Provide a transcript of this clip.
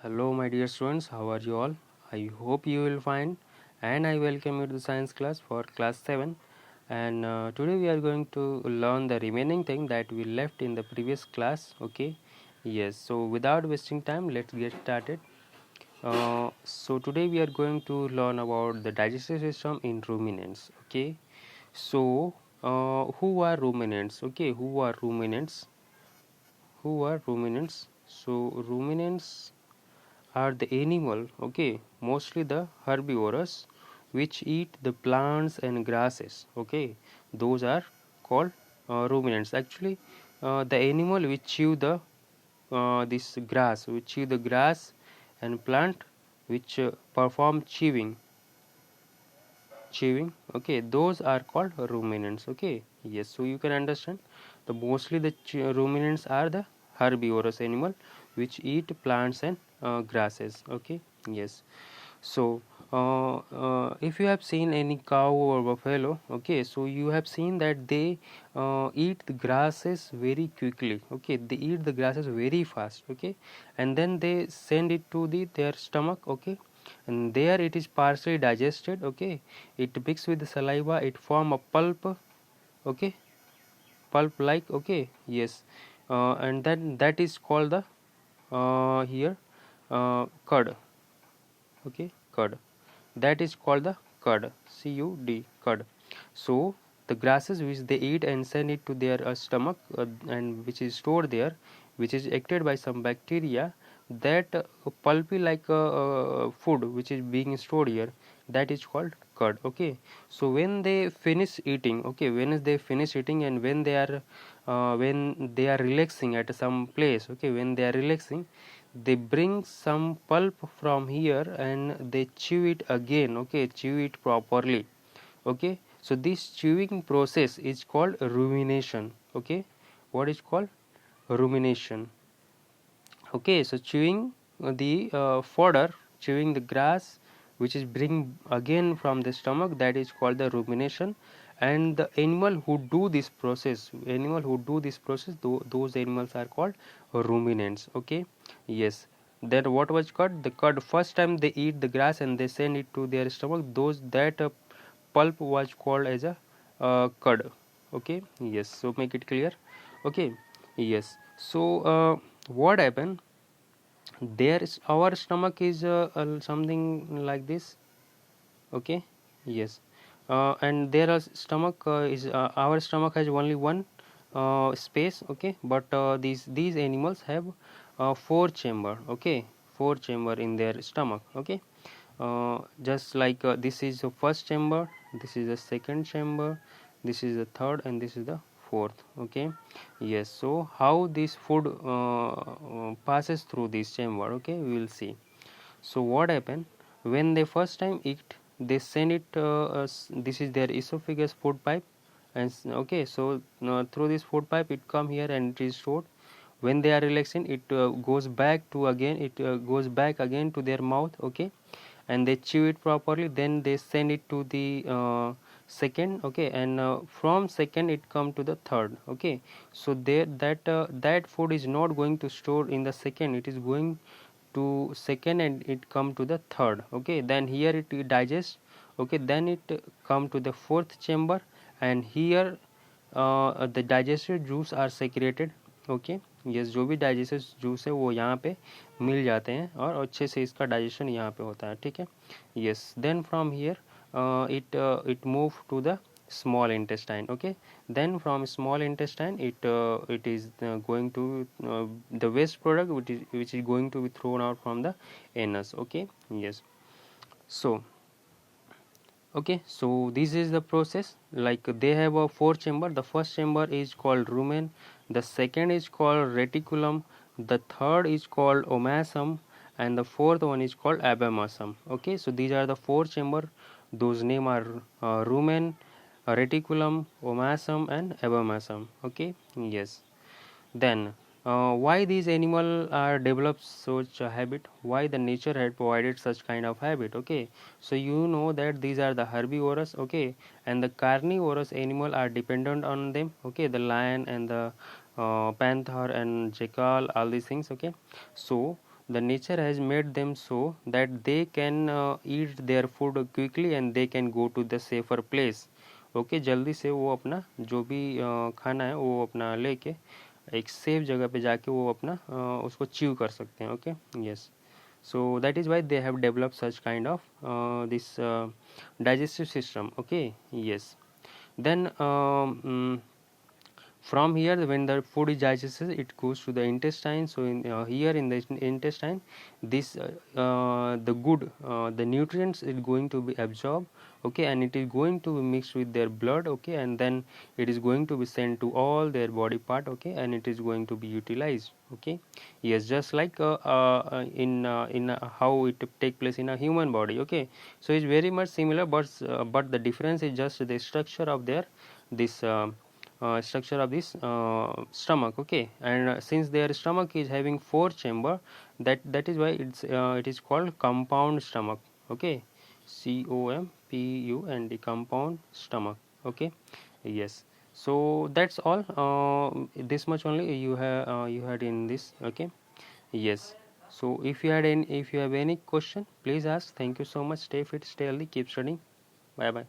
Hello, my dear students, how are you all? I hope you will find, and I welcome you to the science class for class 7. And today we are going to learn the remaining thing that we left in the previous class. Okay, yes, so without wasting time, let's get started. So today we are going to learn about the digestive system in ruminants. Okay, so who are ruminants? Okay, who are ruminants? Who are ruminants? So ruminants are the animal, okay, mostly the herbivorous, which eat the plants and grasses. Okay, those are called ruminants. Actually, the animal which chew the this grass, which chew the grass, and plant which perform chewing. Okay, those are called ruminants. Okay, yes, so you can understand the mostly the ruminants are the herbivorous animal which eat plants and grasses. Okay, yes, so if you have seen any cow or buffalo, okay, so you have seen that they eat the grasses very quickly. Okay, they eat the grasses very fast. Okay, and then they send it to their stomach. Okay, and there it is partially digested. Okay, it mixes with the saliva, it form a pulp. Okay, pulp like. Okay, yes, and then that is called the here curd. Okay, curd, that is called the curd, curd. So the grasses which they eat and send it to their stomach, and which is stored there, which is acted by some bacteria, that pulpy like food which is being stored here, that is called curd. Okay, so when they finish eating, okay, when they finish eating and when they are relaxing at some place, okay, when they are relaxing, they bring some pulp from here and they chew it again. Okay, chew it properly. Okay, so this chewing process is called rumination. Okay, what is called rumination? Okay, so chewing the fodder, chewing the grass which is bring again from the stomach, that is called the rumination. And the animal who do this process, those animals are called ruminants. Okay, yes, then what was curd? The curd, first time they eat the grass and they send it to their stomach, those that pulp was called as a curd. Okay, yes, so make it clear. Okay, yes, so what happened there is our stomach is something like this. Okay, yes, and there is stomach is our stomach has only one space. Okay, but these animals have four chamber. Okay, four chamber in their stomach. Okay, just like this is the first chamber, this is the second chamber, this is the third, and this is the fourth. Okay, yes, so how this food passes through this chamber, okay, we will see. So what happened when they first time eat, they send it this is their esophagus food pipe, and okay, so through this food pipe it come here and it is stored. When they are relaxing, it goes back again to their mouth. Okay, and they chew it properly, then they send it to the second. Okay, and from second it come to the third. Okay, so there that food is not going to store in the second, it is going to second and it come to the third. Okay, then here it digests. Okay, then it come to the fourth chamber, and here the digested juice are secreted. Okay, yes, जो भी digestive juice है वो यहाँ पे मिल जाते हैं और अच्छे से इसका डाइजेशन यहाँ पे होता है. ठीक है, yes, then from here it move to the small intestine. Okay, then from small intestine it is going to the waste product which is going to be thrown out from the anus. Okay, yes, so okay, so this is the process. Like they have a four chamber. The first chamber is called rumen, the second is called reticulum, the third is called omasum, and the fourth one is called abomasum. Okay, so these are the four chamber. Those name are rumen, reticulum, omasum, and abomasum. Okay, yes, then why these animal are developed such a habit, why the nature had provided such kind of habit. Okay, so you know that these are the herbivorous. Okay, and the carnivorous animal are dependent on them. Okay, the lion and the panther and jackal, all these things. Okay, so the nature has made them so that they can eat their food quickly and they can go to the safer place. Okay जल्दी से वो अपना जो भी खाना है वो अपना लेके एक सेफ जगह पे जाके वो अपना उसको च्यू कर सकते हैं. Okay yes. So that is why they have developed such kind of this digestive system. Okay, yes. Then from here when the food is digested it goes to the intestine. So here in the intestine this the good the nutrients is going to be absorbed. Okay, and it is going to be mixed with their blood. Okay, and then it is going to be sent to all their body part. Okay, and it is going to be utilized. Okay, yes, just like in how it take place in a human body. Okay, so it's very much similar, but the difference is just the structure of their this structure of this stomach. Okay, and since their stomach is having 4 chamber, that is why it is called compound stomach. Okay, COMPUND, compound stomach. Okay, yes. So that's all. This much only you had in this. Okay, yes. So if you have any question, please ask. Thank you so much. Stay fit, stay healthy, keep studying. Bye bye.